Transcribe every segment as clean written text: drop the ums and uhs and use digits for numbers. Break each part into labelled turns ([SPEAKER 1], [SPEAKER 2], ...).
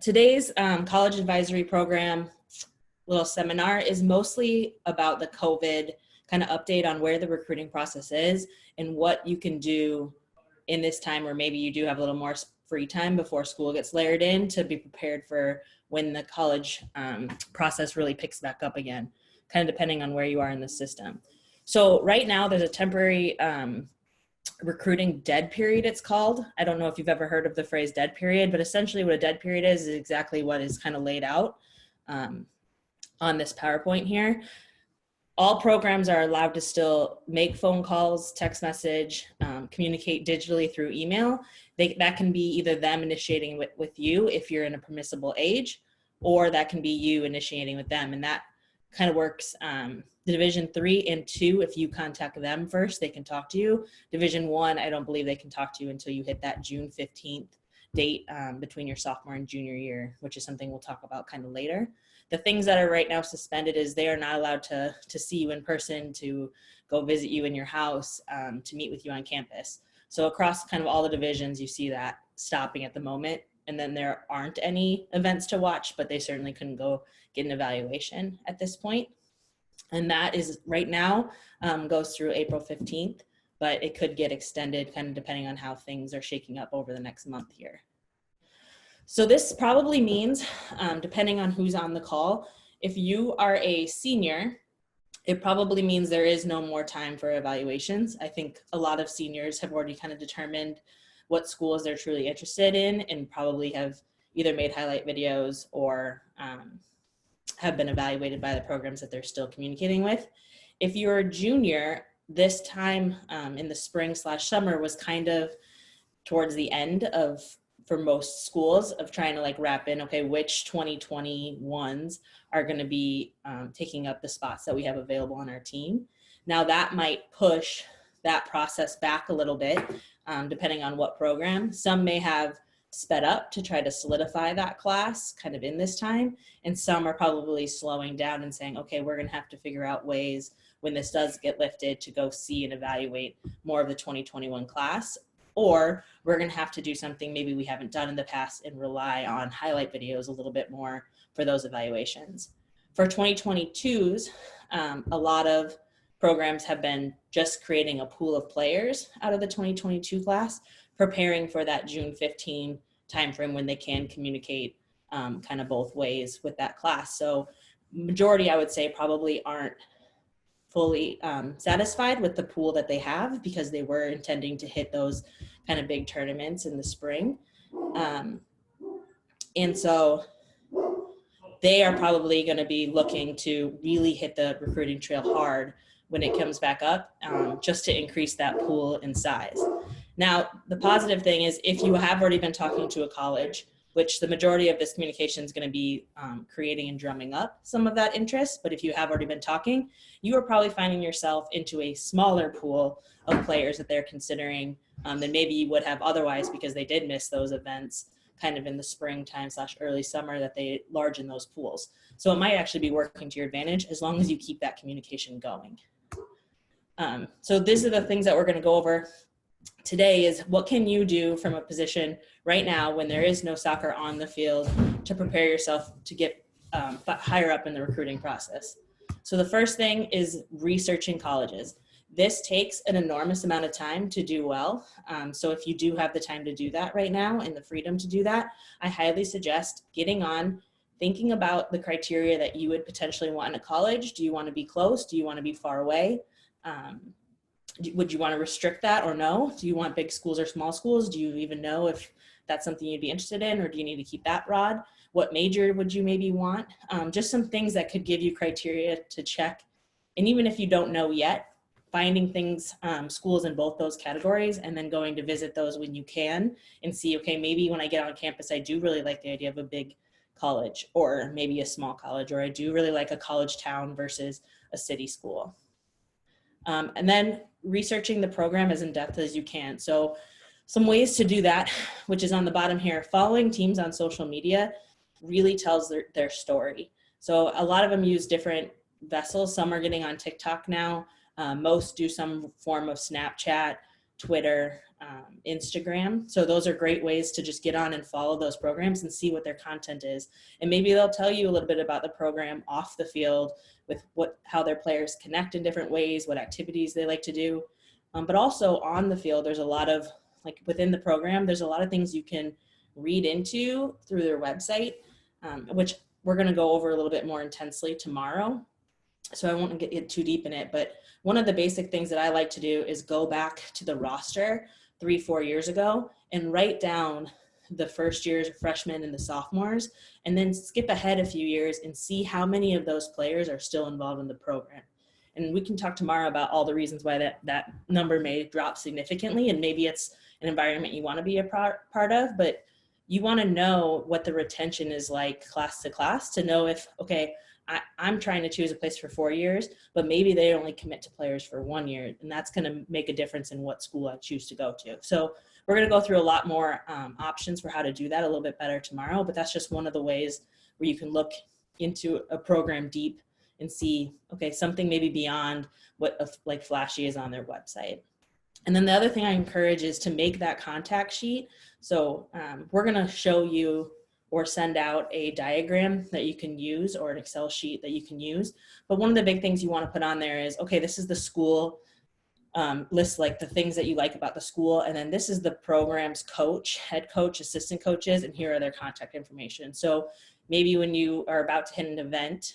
[SPEAKER 1] Today's college advisory program little seminar is mostly about the COVID kind of update on where the recruiting process is and what you can do in this time, or maybe you do have a little more free time before school gets layered in, to be prepared for when the college process really picks back up again, kind of depending on where you are in the system. So right now there's a temporary recruiting dead period, it's called. I don't know if you've ever heard of the phrase dead period, but essentially what a dead period is exactly what is kind of laid out on this PowerPoint here. All programs are allowed to still make phone calls, text message, communicate digitally through email. That can be either them initiating with you if you're in a permissible age, or that can be you initiating with them. And that kind of works. Division 3 and 2, if you contact them first, they can talk to you. Division 1, I don't believe they can talk to you until you hit that June 15th date between your sophomore and junior year, which is something we'll talk about kind of later. The things that are right now suspended is they are not allowed to see you in person, to go visit you in your house, to meet with you on campus. So across kind of all the divisions, you see that stopping at the moment. And then there aren't any events to watch, but they certainly couldn't go get an evaluation at this point. And that is right now goes through April 15th, but it could get extended kind of depending on how things are shaking up over the next month here. So this probably means, depending on who's on the call, if you are a senior, it probably means there is no more time for evaluations. I think a lot of seniors have already kind of determined what schools they're truly interested in and probably have either made highlight videos or have been evaluated by the programs that they're still communicating with. If you're a junior, this time in the spring/summer was kind of towards the end of, for most schools, of trying to like wrap in, okay, which 2021s are going to be taking up the spots that we have available on our team. Now that might push that process back a little bit, depending on what program. Some may have sped up to try to solidify that class kind of in this time, and some are probably slowing down and saying, okay, we're going to have to figure out ways when this does get lifted to go see and evaluate more of the 2021 class, or we're going to have to do something maybe we haven't done in the past and rely on highlight videos a little bit more for those evaluations. For 2022s, a lot of programs have been just creating a pool of players out of the 2022 class, preparing for that June 15 timeframe when they can communicate kind of both ways with that class. So majority, I would say, probably aren't fully satisfied with the pool that they have, because they were intending to hit those kind of big tournaments in the spring. And so they are probably going to be looking to really hit the recruiting trail hard when it comes back up, just to increase that pool in size. Now, the positive thing is, if you have already been talking to a college, which the majority of this communication is going to be creating and drumming up some of that interest, but if you have already been talking, you are probably finding yourself into a smaller pool of players that they're considering than maybe you would have otherwise, because they did miss those events kind of in the springtime/early summer, that they large in those pools. So it might actually be working to your advantage as long as you keep that communication going. So these are the things that we're going to go over today, is what can you do from a position right now when there is no soccer on the field to prepare yourself to get higher up in the recruiting process. So the first thing is researching colleges. This takes an enormous amount of time to do well. So if you do have the time to do that right now and the freedom to do that, I highly suggest getting on, thinking about the criteria that you would potentially want in a college. Do you want to be close? Do you want to be far away? Would you want to restrict that or no? Do you want big schools or small schools? Do you even know if that's something you'd be interested in, or do you need to keep that broad? What major would you maybe want? Just some things that could give you criteria to check. And even if you don't know yet, finding things, schools in both those categories, and then going to visit those when you can and see, okay, maybe when I get on campus, I do really like the idea of a big college, or maybe a small college, or I do really like a college town versus a city school. And then researching the program as in depth as you can. So some ways to do that, which is on the bottom here, following teams on social media really tells their story. So a lot of them use different vessels. Some are getting on TikTok now. Most do some form of Snapchat. Twitter, Instagram. So those are great ways to just get on and follow those programs and see what their content is. And maybe they'll tell you a little bit about the program off the field with how their players connect in different ways, what activities they like to do. But also on the field, there's a lot of, like within the program, there's a lot of things you can read into through their website, which we're going to go over a little bit more intensely tomorrow. So I won't get too deep in it, but one of the basic things that I like to do is go back to the roster 3-4 years ago and write down the first years, freshmen and the sophomores, and then skip ahead a few years and see how many of those players are still involved in the program. And we can talk tomorrow about all the reasons why that number may drop significantly, and maybe it's an environment you want to be a part of, but you want to know what the retention is like class to class to know if, okay, I'm trying to choose a place for 4 years, but maybe they only commit to players for 1 year, and that's going to make a difference in what school I choose to go to. So we're going to go through a lot more options for how to do that a little bit better tomorrow, but that's just one of the ways where you can look into a program deep and see, okay, something maybe beyond what like flashy is on their website. And then the other thing I encourage is to make that contact sheet. So we're going to show you or send out a diagram that you can use or an Excel sheet that you can use. But one of the big things you want to put on there is, okay, this is the school, list like the things that you like about the school. And then this is the program's coach, head coach, assistant coaches, and here are their contact information. So maybe when you are about to hit an event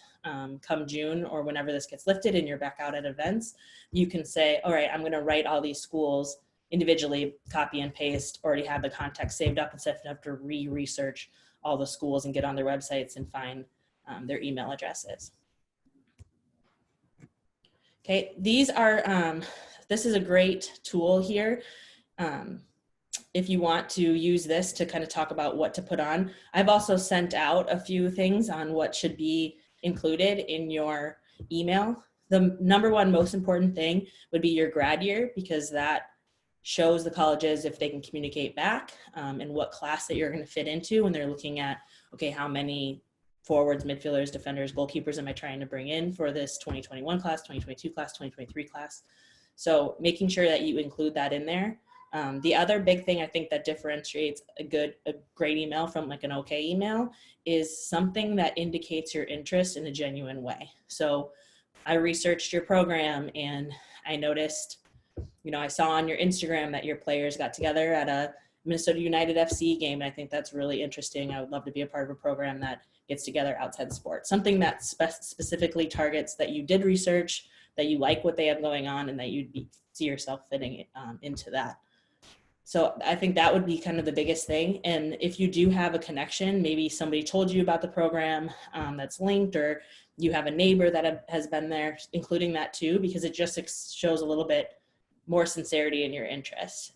[SPEAKER 1] come June or whenever this gets lifted and you're back out at events, you can say, all right, I'm going to write all these schools individually, copy and paste, already have the contact saved up instead of have to research all the schools and get on their websites and find their email addresses. Okay, these are, this is a great tool here. If you want to use this to kind of talk about what to put on. I've also sent out a few things on what should be included in your email. The number one most important thing would be your grad year, because that shows the colleges if they can communicate back and what class that you're going to fit into when they're looking at, okay, how many forwards, midfielders, defenders, goalkeepers am I trying to bring in for this 2021 class, 2022 class, 2023 class. So making sure that you include that in there. The other big thing I think that differentiates a great email from like an okay email is something that indicates your interest in a genuine way. So I researched your program and I noticed, you know, I saw on your Instagram that your players got together at a Minnesota United FC game. And I think that's really interesting. I would love to be a part of a program that gets together outside sports, something that specifically targets that you did research, that you like what they have going on, and that you'd see yourself fitting into that. So I think that would be kind of the biggest thing. And if you do have a connection, maybe somebody told you about the program that's linked, or you have a neighbor that has been there, including that too, because it just shows a little bit more sincerity in your interest.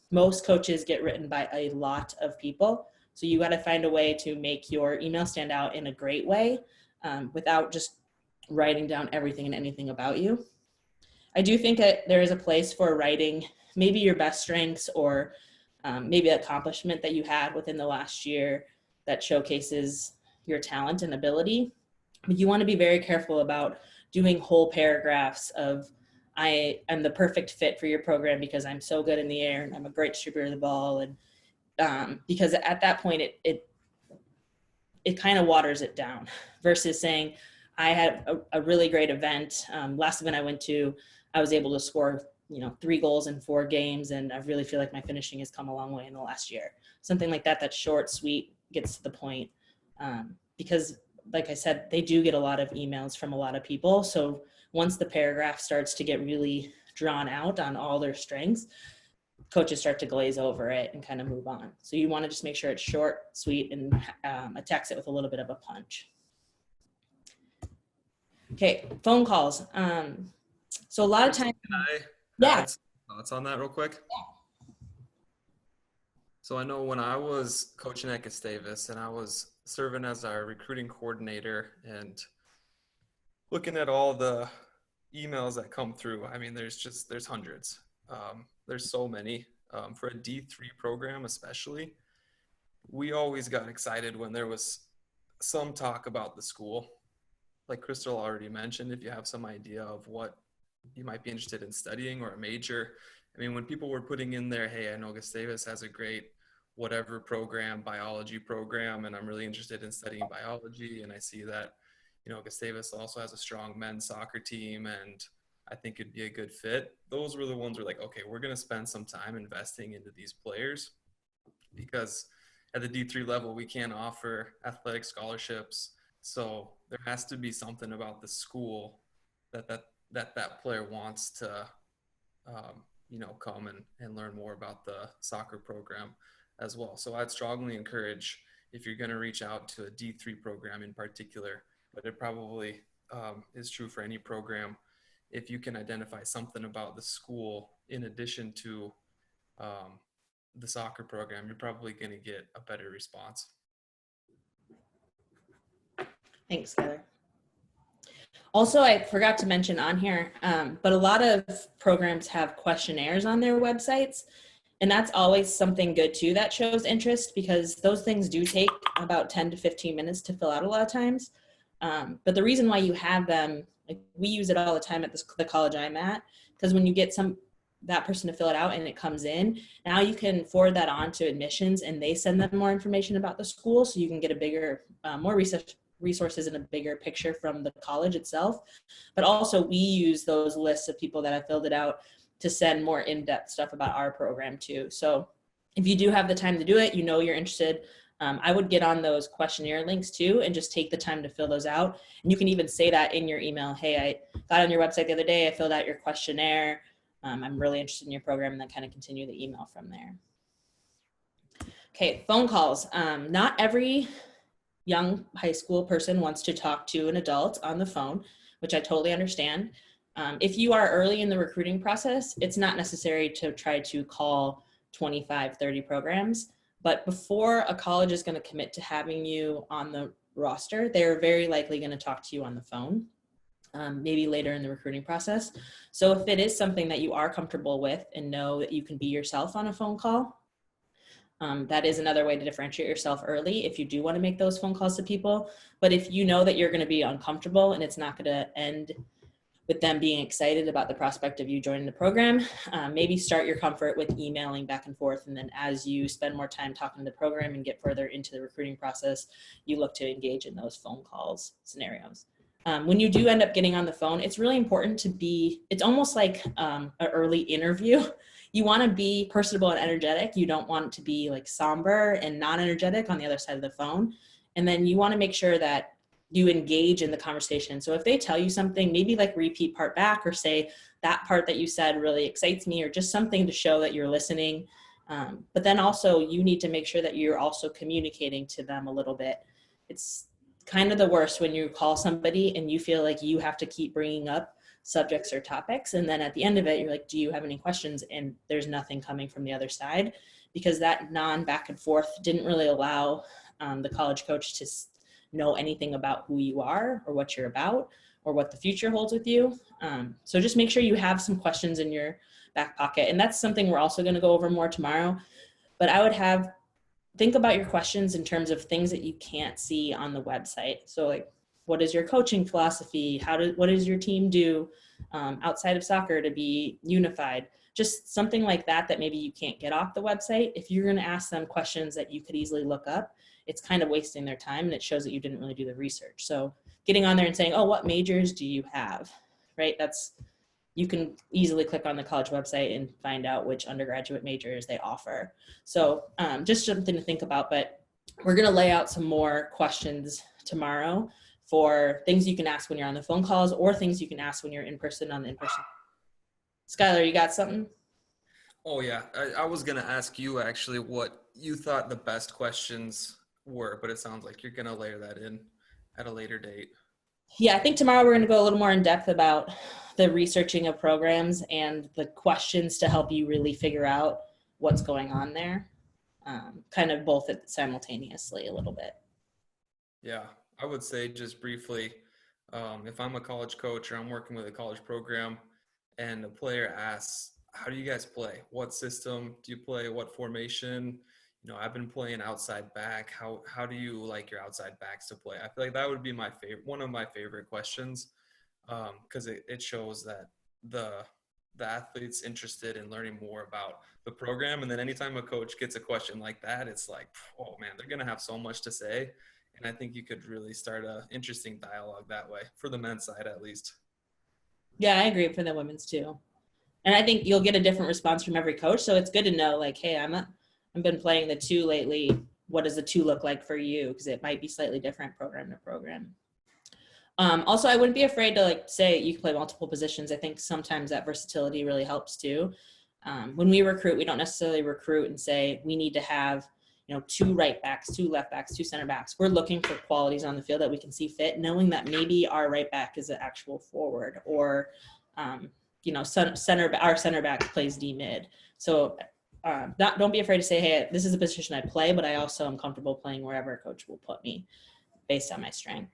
[SPEAKER 1] Most coaches get written by a lot of people. So you got to find a way to make your email stand out in a great way without just writing down everything and anything about you. I do think that there is a place for writing maybe your best strengths or maybe an accomplishment that you had within the last year that showcases your talent and ability. But you want to be very careful about doing whole paragraphs of, I am the perfect fit for your program because I'm so good in the air and I'm a great distributor of the ball. And because at that point, it kind of waters it down versus saying, I had a really great event. Last event I went to, I was able to score 3 goals in 4 games. And I really feel like my finishing has come a long way in the last year. Something like that, that's short, sweet, gets to the point. Because like I said, they do get a lot of emails from a lot of people. So once the paragraph starts to get really drawn out on all their strengths, coaches start to glaze over it and kind of move on. So you want to just make sure it's short, sweet, and attacks it with a little bit of a punch. Okay, phone calls. So a lot of times,
[SPEAKER 2] yeah. Thoughts on that real quick? Yeah. So I know when I was coaching at Gustavus and I was serving as our recruiting coordinator and looking at all the emails that come through, I mean, there's hundreds. There's so many. For a D3 program especially, we always got excited when there was some talk about the school. Like Krystle already mentioned, if you have some idea of what you might be interested in studying or a major, I mean, when people were putting in there, hey, I know Gustavus has a great whatever program, biology program, and I'm really interested in studying biology, and I see that, Gustavus also has a strong men's soccer team, and I think it'd be a good fit. Those were the ones where like, okay, we're going to spend some time investing into these players because at the D3 level, we can't offer athletic scholarships. So there has to be something about the school that player wants to, come and learn more about the soccer program as well. So I'd strongly encourage if you're going to reach out to a D3 program in particular, but it probably is true for any program. If you can identify something about the school in addition to um, the soccer program, you're probably going to get a better response.
[SPEAKER 1] Thanks, Heather. Also, I forgot to mention on here, but a lot of programs have questionnaires on their websites, and that's always something good too that shows interest, because those things do take about 10 to 15 minutes to fill out a lot of times. But the reason why you have them, like we use it all the time at the college I'm at, because when you get that person to fill it out and it comes in, now you can forward that on to admissions and they send them more information about the school, so you can get a bigger, more resources and a bigger picture from the college itself. But also we use those lists of people that have filled it out to send more in-depth stuff about our program too. So if you do have the time to do it, you're interested, I would get on those questionnaire links too and just take the time to fill those out. And you can even say that in your email. Hey, I got on your website the other day, I filled out your questionnaire. I'm really interested in your program, and then kind of continue the email from there. Okay, phone calls. Not every young high school person wants to talk to an adult on the phone, which I totally understand. If you are early in the recruiting process, it's not necessary to try to call 25, 30 programs. But before a college is going to commit to having you on the roster, they're very likely going to talk to you on the phone, maybe later in the recruiting process. So if it is something that you are comfortable with and know that you can be yourself on a phone call, that is another way to differentiate yourself early if you do want to make those phone calls to people. But if you know that you're going to be uncomfortable and it's not going to end with them being excited about the prospect of you joining the program, maybe start your comfort with emailing back and forth. And then as you spend more time talking to the program and get further into the recruiting process, you look to engage in those phone calls scenarios. When you do end up getting on the phone, it's really important to it's almost like an early interview. You want to be personable and energetic. You don't want to be like somber and non-energetic on the other side of the phone. And then you want to make sure that you engage in the conversation. So if they tell you something, maybe like repeat part back or say that part that you said really excites me, or just something to show that you're listening. But then also you need to make sure that you're also communicating to them a little bit. It's kind of the worst when you call somebody and you feel like you have to keep bringing up subjects or topics. And then at the end of it, you're like, do you have any questions? And there's nothing coming from the other side, because that non-back and forth didn't really allow the college coach to know anything about who you are or what you're about or what the future holds with you. So just make sure you have some questions in your back pocket. And that's something we're also going to go over more tomorrow. But I would think about your questions in terms of things that you can't see on the website. So like, what is your coaching philosophy? What does your team do outside of soccer to be unified? Just something like that maybe you can't get off the website. If you're going to ask them questions that you could easily look up, it's kind of wasting their time, and it shows that you didn't really do the research. So getting on there and saying, oh, what majors do you have, right? You can easily click on the college website and find out which undergraduate majors they offer. So just something to think about, but we're going to lay out some more questions tomorrow for things you can ask when you're on the phone calls or things you can ask when you're in person on the in-person. Skylar, you got something?
[SPEAKER 2] Oh yeah, I was going to ask you actually what you thought the best questions were, but it sounds like you're going to layer that in at a later date.
[SPEAKER 1] Yeah, I think tomorrow we're going to go a little more in depth about the researching of programs and the questions to help you really figure out what's going on there, kind of both simultaneously a little bit.
[SPEAKER 2] Yeah, I would say just briefly, if I'm a college coach or I'm working with a college program and a player asks, how do you guys play? What system do you play? What formation? I've been playing outside back. How do you like your outside backs to play? I feel like that would be one of my favorite questions, because it shows that the the athletes interested in learning more about the program. And then anytime a coach gets a question like that, it's like, oh man, they're going to have so much to say. And I think you could really start a interesting dialogue that way, for the men's side at least.
[SPEAKER 1] Yeah, I agree for the women's too. And I think you'll get a different response from every coach. So it's good to know, like, hey, I've been playing the two lately. What does the two look like for you? Because it might be slightly different program to program. Also, I wouldn't be afraid to like say you can play multiple positions. I think sometimes that versatility really helps too. When we recruit, we don't necessarily recruit and say we need to have, you know, 2 right backs, 2 left backs, 2 center backs. We're looking for qualities on the field that we can see fit, knowing that maybe our right back is an actual forward, or you know, our center back plays D mid. So don't be afraid to say, hey, this is a position I play, but I also am comfortable playing wherever a coach will put me based on my strength.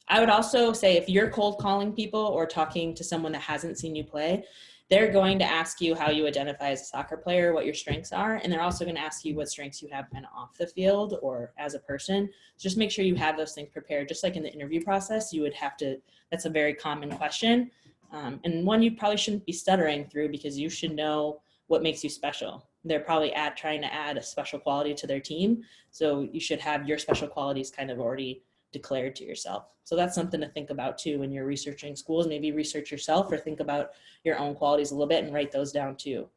[SPEAKER 1] I would also say if you're cold calling people or talking to someone that hasn't seen you play, they're going to ask you how you identify as a soccer player, what your strengths are, and they're also going to ask you what strengths you have kind of off the field or as a person. So just make sure you have those things prepared. Just like in the interview process, you would have to, that's a very common question. And one you probably shouldn't be stuttering through, because you should know what makes you special. They're probably trying to add a special quality to their team. So you should have your special qualities kind of already declared to yourself. So that's something to think about too when you're researching schools. Maybe research yourself or think about your own qualities a little bit and write those down too.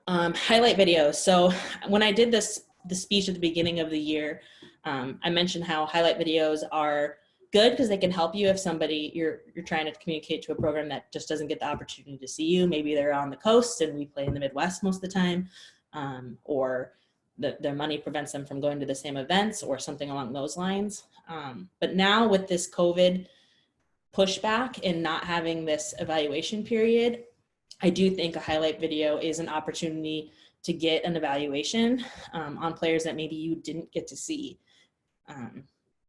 [SPEAKER 1] Highlight videos. So when I did the speech at the beginning of the year, I mentioned how highlight videos are good because they can help you if somebody you're trying to communicate to a program that just doesn't get the opportunity to see you. Maybe they're on the coast and we play in the Midwest most of the time, or their money prevents them from going to the same events or something along those lines. But now with this COVID pushback and not having this evaluation period, I do think a highlight video is an opportunity to get an evaluation on players that maybe you didn't get to see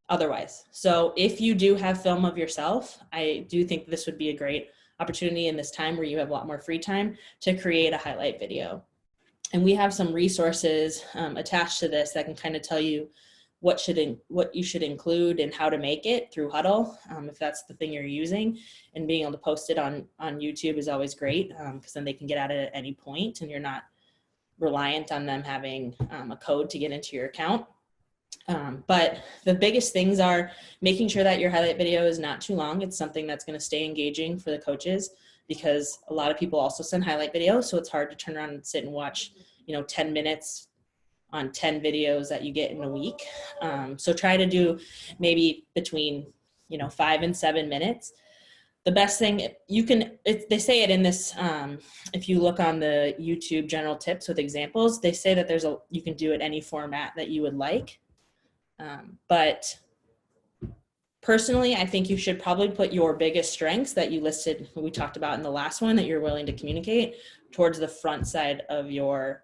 [SPEAKER 1] otherwise. So if you do have film of yourself, I do think this would be a great opportunity in this time where you have a lot more free time to create a highlight video. And we have some resources attached to this that can kind of tell you what you should include and how to make it through Huddle, if that's the thing you're using. And being able to post it on YouTube is always great, because then they can get at it at any point and you're not reliant on them having a code to get into your account. But the biggest things are making sure that your highlight video is not too long. It's something that's going to stay engaging for the coaches, because a lot of people also send highlight videos. So it's hard to turn around and sit and watch, 10 minutes on 10 videos that you get in a week. So try to do maybe between, 5 and 7 minutes. The best thing they say it in this, if you look on the YouTube general tips with examples, they say that you can do it any format that you would like. But personally, I think you should probably put your biggest strengths that you listed, we talked about in the last one, that you're willing to communicate, towards the front side of your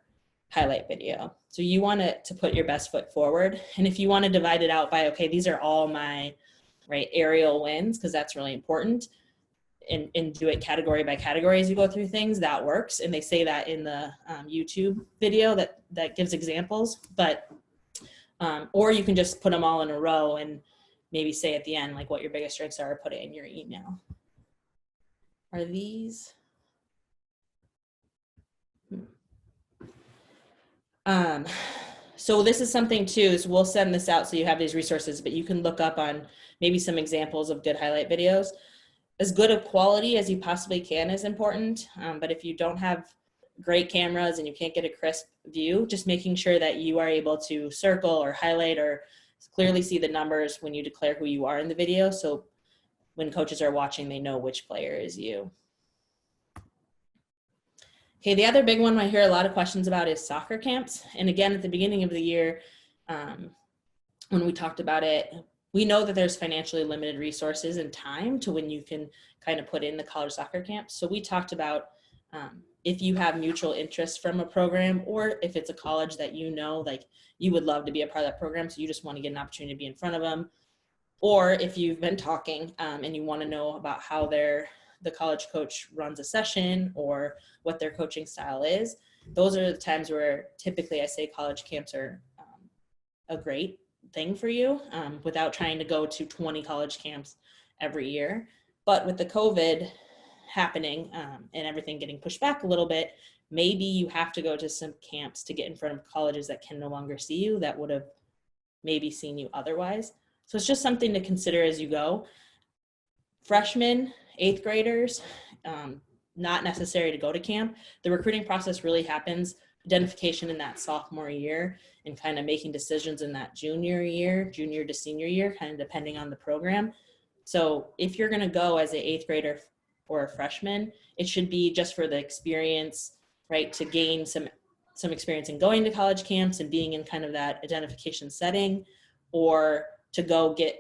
[SPEAKER 1] highlight video. So you want to put your best foot forward. And if you want to divide it out by, okay, these are all my aerial wins, because that's really important, and do it category by category as you go through things, that works. And they say that in the YouTube video that gives examples, but or you can just put them all in a row and maybe say at the end, like, what your biggest strengths are, or put it in your email. Are these? So this is something too, is we'll send this out so you have these resources, but you can look up on maybe some examples of good highlight videos. As good of quality as you possibly can is important, but if you don't have great cameras and you can't get a crisp view, just making sure that you are able to circle or highlight or clearly see the numbers when you declare who you are in the video, so when coaches are watching, they know which player is you. Okay, the other big one I hear a lot of questions about is soccer camps. And again, at the beginning of the year, when we talked about it, we know that there's financially limited resources and time to when you can kind of put in the college soccer camps. So we talked about if you have mutual interest from a program, or if it's a college that like you would love to be a part of that program, so you just want to get an opportunity to be in front of them, or if you've been talking and you want to know about how the college coach runs a session or what their coaching style is, those are the times where typically I say college camps are a great thing for you, without trying to go to 20 college camps every year. But with the COVID happening and everything getting pushed back a little bit, maybe you have to go to some camps to get in front of colleges that can no longer see you, that would have maybe seen you otherwise. So it's just something to consider as you go. Freshmen, eighth graders, not necessary to go to camp. The recruiting process really happens, identification in that sophomore year, and kind of making decisions in that junior to senior year, kind of depending on the program. So if you're going to go as an eighth grader or a freshman, it should be just for the experience, right? To gain some experience in going to college camps and being in kind of that identification setting, or to go get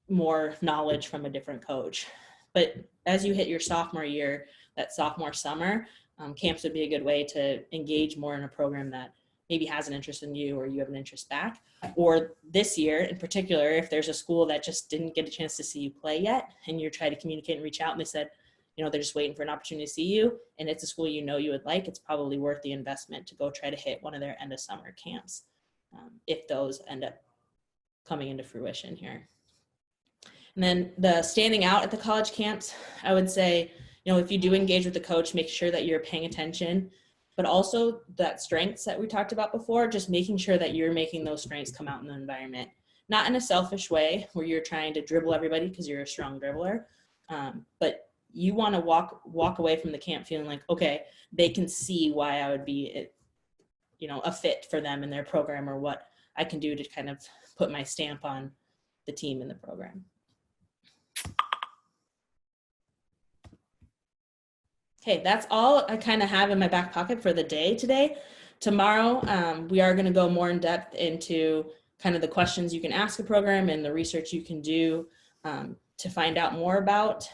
[SPEAKER 1] more knowledge from a different coach. But as you hit your sophomore year, that sophomore summer, camps would be a good way to engage more in a program that maybe has an interest in you or you have an interest back. Or this year in particular, if there's a school that just didn't get a chance to see you play yet and you're trying to communicate and reach out and they said, you know, they're just waiting for an opportunity to see you and it's a school you know you would like, it's probably worth the investment to go try to hit one of their end of summer camps if those end up coming into fruition here. And then the standing out at the college camps, I would say, you know, if you do engage with the coach, make sure that you're paying attention, but also that strengths that we talked about before, just making sure that you're making those strengths come out in the environment, not in a selfish way where you're trying to dribble everybody because you're a strong dribbler, but you want to walk away from the camp feeling like, okay, they can see why I would be, you know, a fit for them in their program, or what I can do to kind of put my stamp on the team and the program. Okay, that's all I kind of have in my back pocket for the day today. Tomorrow, we are going to go more in depth into kind of the questions you can ask a program and the research you can do to find out more about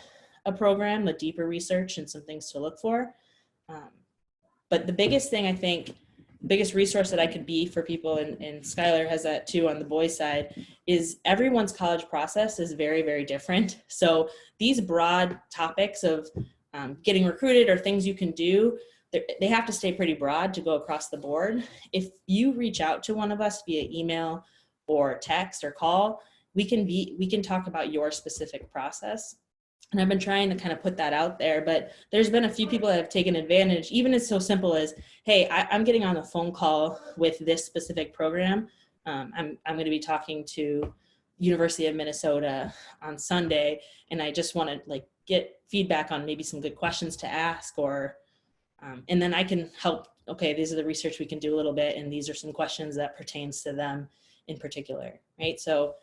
[SPEAKER 1] a program, the deeper research and some things to look for. But the biggest thing, I think, biggest resource that I could be for people, and Skylar has that too on the boys' side, is everyone's college process is very, very different. So these broad topics of getting recruited or things you can do, they have to stay pretty broad to go across the board. If you reach out to one of us via email or text or call, we can talk about your specific process. And I've been trying to kind of put that out there, but there's been a few people that have taken advantage. Even it's so simple as, hey, I'm getting on a phone call with this specific program. I'm going to be talking to University of Minnesota on Sunday, and I just want to get feedback on maybe some good questions to ask, or and then I can help. Okay, these are the research we can do a little bit, and these are some questions that pertains to them in particular, right? So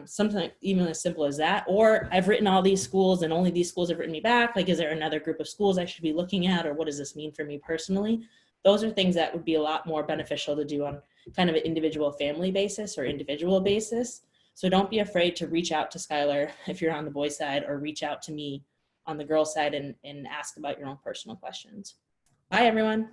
[SPEAKER 1] something even as simple as that. Or I've written all these schools and only these schools have written me back. Like, is there another group of schools I should be looking at, or what does this mean for me personally? Those are things that would be a lot more beneficial to do on kind of an individual family basis or individual basis. So don't be afraid to reach out to Skylar if you're on the boys' side, or reach out to me on the girls' side and ask about your own personal questions. Bye, everyone.